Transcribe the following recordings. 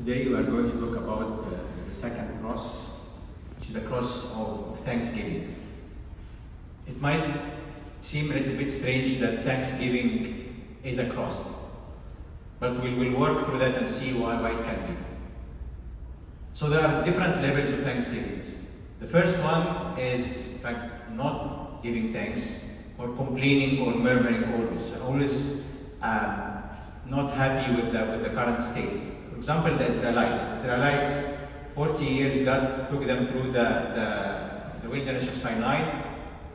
Today we are going to talk about the second cross, which is the cross of Thanksgiving. It might seem a little bit strange that Thanksgiving is a cross, but we will work through that and see why it can be. So there are different levels of Thanksgiving. The first one is in fact not giving thanks, or complaining or murmuring always not happy with the current state. For example, the Israelites, 40 years God took them through the wilderness of Sinai,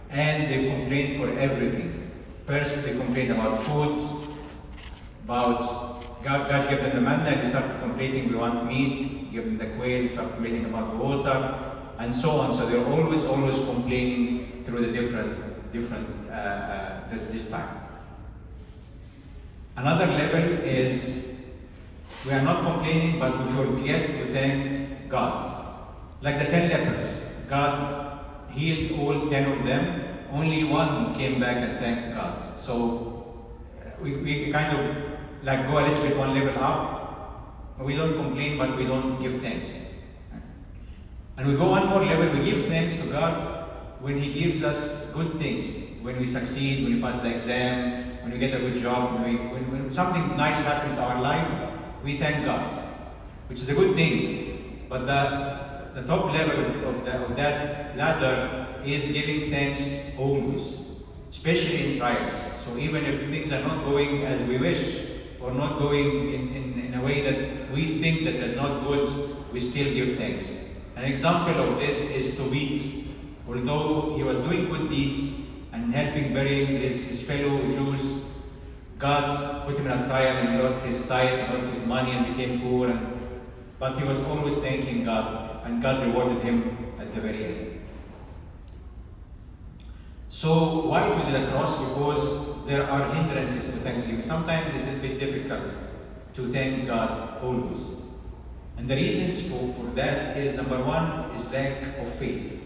and they complained for everything. First, they complained about food, about God gave them the manna, and they started complaining, we want meat, give them the quail, they started complaining about the water, and so on. So they're always complaining through the different this time. Another level is we are not complaining, but we forget to thank God. Like the 10 lepers, God healed all 10 of them. Only one came back and thanked God. So we kind of like go a little bit one level up. We don't complain, but we don't give thanks. And we go one more level. We give thanks to God when He gives us good things. When we succeed, when we pass the exam, when we get a good job, when something nice happens to our life, we thank God, which is a good thing. But the top level of that ladder is giving thanks always, especially in trials. So even if things are not going as we wish, or not going in a way that we think that is not good, we still give thanks. An example of this is Tobit. Although he was doing good deeds and helping burying his fellow Jews, God put him in a trial and he lost his sight and lost his money and became poor. But he was always thanking God, and God rewarded him at the very end. So why do the cross? Because there are hindrances to thanksgiving. Sometimes it is a bit difficult to thank God always. And the reasons for that is, number one, is lack of faith.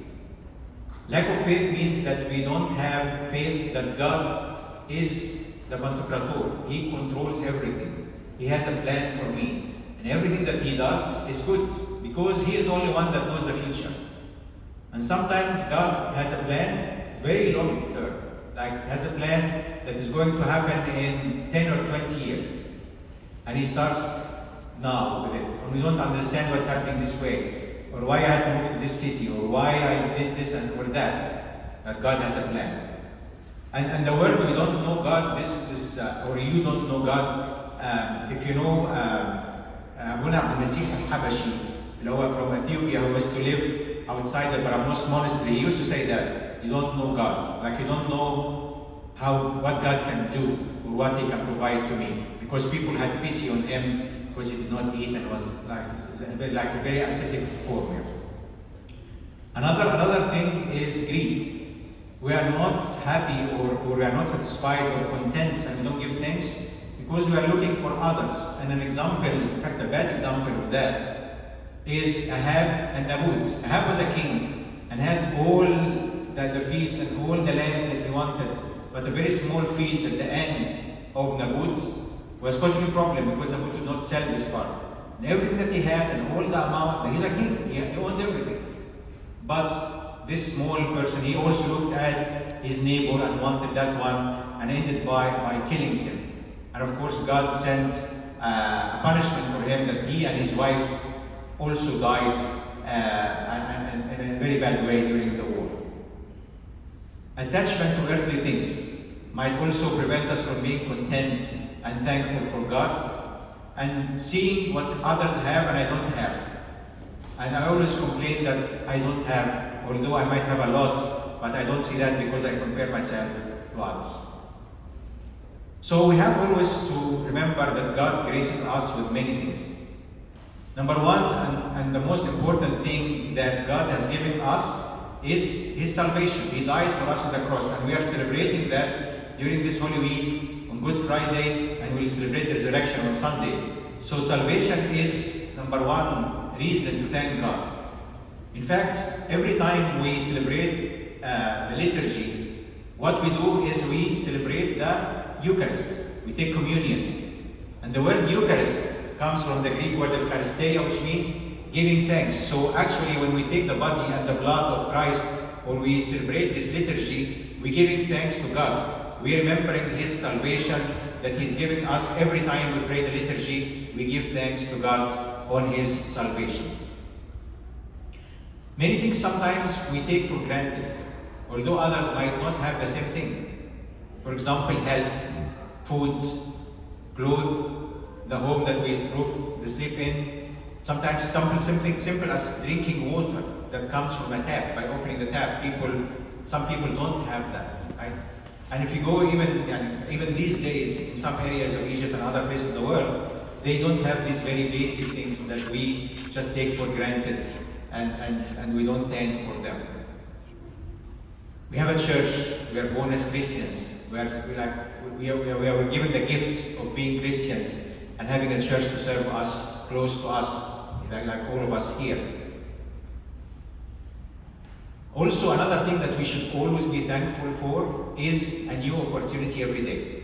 Lack of faith means that we don't have faith that God is the Pantocrator. He controls everything. He has a plan for me. And everything that He does is good, because He is the only one that knows the future. And sometimes God has a plan very long term, like has a plan that is going to happen in 10 or 20 years. And He starts now with it. And we don't understand what's happening this way, or why I had to move to this city, or why I did this or that. But God has a plan. And the word we don't know God, or you don't know God, if you know Abuna Abdul Masih al-Habashi, from Ethiopia, who was to live outside the Baranos monastery, he used to say that you don't know God. Like you don't know what God can do, or what He can provide to me. Because people had pity on him because he did not eat and was like a very ascetic form. Another thing is greed. We are not happy or we are not satisfied or content, and we don't give thanks because we are looking for others. And an example, in fact a bad example of that, is Ahab and Nabut. Ahab was a king and had all the fields and all the land that he wanted, but a very small field at the end of Nabut was causing a problem because Nabut did not sell this part. And everything that he had and all the amount, he's a king, he owned everything. But this small person, he also looked at his neighbor and wanted that one, and ended by killing him. And of course God sent a punishment for him, that he and his wife also died in a very bad way during the war. Attachment to earthly things might also prevent us from being content and thankful for God, and seeing what others have and I don't have. And I always complain that I don't have, although I might have a lot, but I don't see that because I compare myself to others. So we have always to remember that God graces us with many things. Number one, and the most important thing that God has given us is His salvation. He died for us on the cross, and we are celebrating that during this Holy Week on Good Friday, and we'll celebrate the resurrection on Sunday. So salvation is number one reason to thank God. In fact, every time we celebrate the liturgy, what we do is we celebrate the Eucharist. We take communion. And the word Eucharist comes from the Greek word Eucharistia, which means giving thanks. So actually, when we take the body and the blood of Christ, when we celebrate this liturgy, we're giving thanks to God. We're remembering His salvation that He's giving us. Every time we pray the liturgy, we give thanks to God on His salvation. Many things sometimes we take for granted, although others might not have the same thing. For example, health, food, clothes, the home that we sleep in. Sometimes something simple as drinking water that comes from a tap, by opening the tap. Some people don't have that, right? And if you go even these days in some areas of Egypt and other places in the world, they don't have these very basic things that we just take for granted and we don't thank for them. We have a church, we are born as Christians, we are given the gift of being Christians and having a church to serve us, close to us, like all of us here. Also, another thing that we should always be thankful for is a new opportunity every day.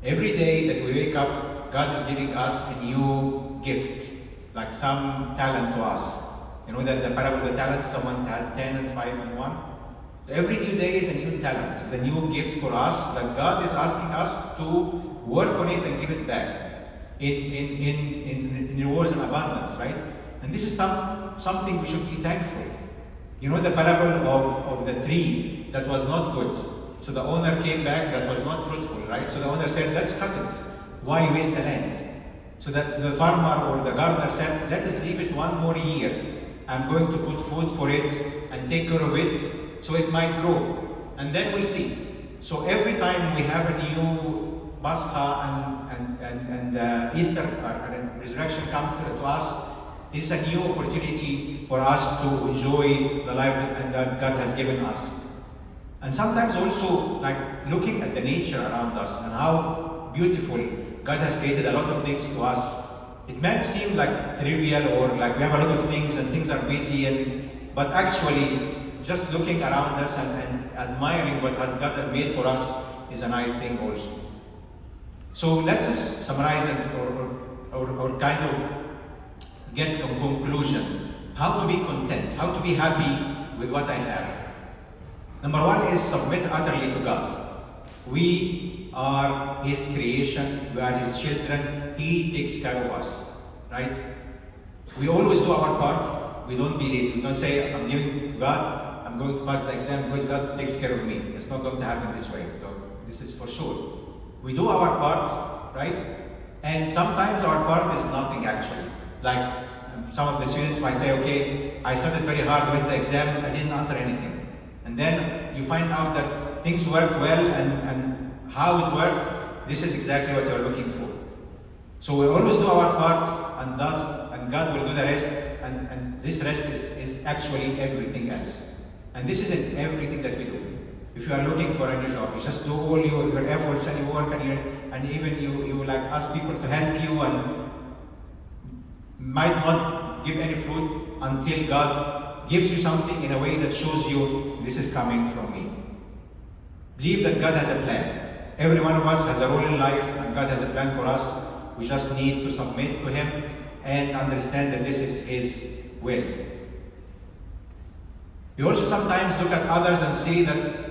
Every day that we wake up, God is giving us a new gift, like some talent to us. You know that the parable of the talents, someone had 10 and 5 and 1. Every new day is a new talent. It's a new gift for us that God is asking us to work on it and give it back in rewards and abundance, right? And this is something we should be thankful. You know the parable of the tree that was not good. So the owner came back that was not fruitful, right? So the owner said, let's cut it. Why waste the land? So that the farmer or the gardener said, let us leave it one more year. I'm going to put food for it and take care of it so it might grow. And then we'll see. So every time we have a new Pascha and Easter and resurrection comes to us, it's a new opportunity for us to enjoy the life that God has given us. And sometimes also, like looking at the nature around us and how beautiful God has created a lot of things to us. It might seem like trivial or like we have a lot of things and things are busy, but actually just looking around us and admiring what God has made for us is a nice thing also. So let's just summarize or kind of get a conclusion. How to be content, how to be happy with what I have. Number one is submit utterly to God. We are His creation, we are His children, He takes care of us, right? We always do our part, we don't be lazy. We don't say, I'm giving to God, I'm going to pass the exam because God takes care of me. It's not going to happen this way, so this is for sure. We do our part, right? And sometimes our part is nothing actually. Like some of the students might say, okay, I studied very hard, went the exam, I didn't answer anything. And then you find out that things worked well and how it worked, this is exactly what you're looking for. So we always do our part and God will do the rest, and this rest is actually everything else. And this isn't everything that we do. If you are looking for a new job, you just do all your efforts and you work and even you like ask people to help you and might not give any fruit until God gives you something in a way that shows you this is coming from me. Believe that God has a plan. Every one of us has a role in life and God has a plan for us. We just need to submit to Him and understand that this is His will. We also sometimes look at others and say that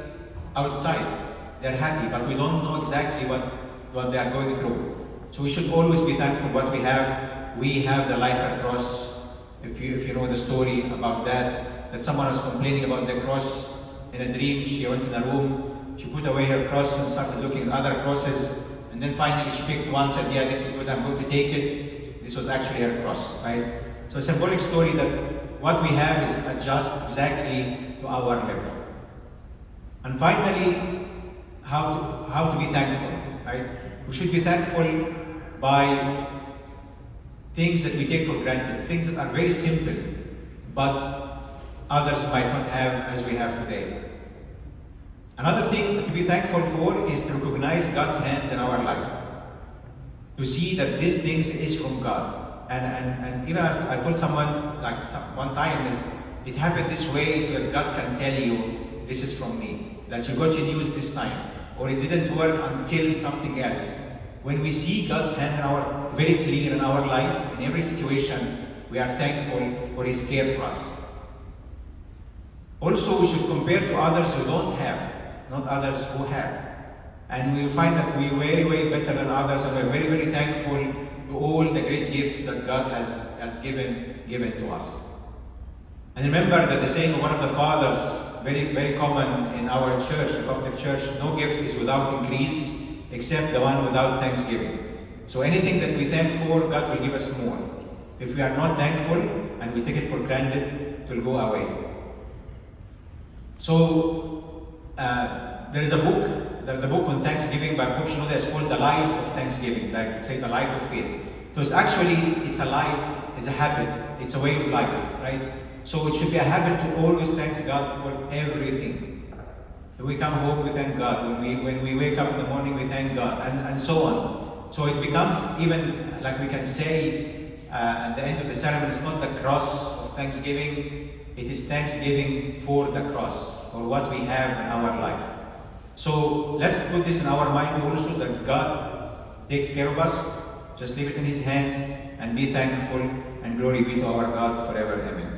outside they're happy, but we don't know exactly what they are going through. So we should always be thankful for what we have. We have the lighter cross. If you know the story about that someone was complaining about the cross in a dream. She went in a room, she put away her cross and started looking at other crosses, and then finally she picked one, said, yeah, this is good, I'm going to take it. This was actually her cross, right? So a symbolic story that what we have is adjust exactly to our level. And finally, how to be thankful, right? We should be thankful by things that we take for granted, things that are very simple, but others might not have as we have today. Another thing to be thankful for is to recognize God's hand in our life. To see that this thing is from God. And even as I told someone, like one time, it happened this way so that God can tell you, this is from me. That you got your news this time. Or it didn't work until something else. when we see God's hand very clear in our life, in every situation, we are thankful for His care for us. Also, we should compare to others who don't have, not others who have. And we will find that we are way, way better than others, and we are very, very thankful to all the great gifts that God has given to us. And remember that the saying of one of the fathers, very, very common in our church, the Coptic Church, no gift is without increase, except the one without thanksgiving. So anything that we thank for, God will give us more. If we are not thankful and we take it for granted, it will go away. So there is a book, the book on Thanksgiving by Pope Shenouda is called The Life of Thanksgiving, like say the life of faith. So it's a life, it's a habit, it's a way of life, right? So it should be a habit to always thank God for everything. When we come home, we thank God. When we wake up in the morning, we thank God, and so on. So it becomes even, like we can say at the end of the ceremony, it's not the cross of thanksgiving, it is thanksgiving for the cross, or what we have in our life. So let's put this in our mind also, that God takes care of us. Just leave it in His hands and be thankful, and glory be to our God forever. Amen.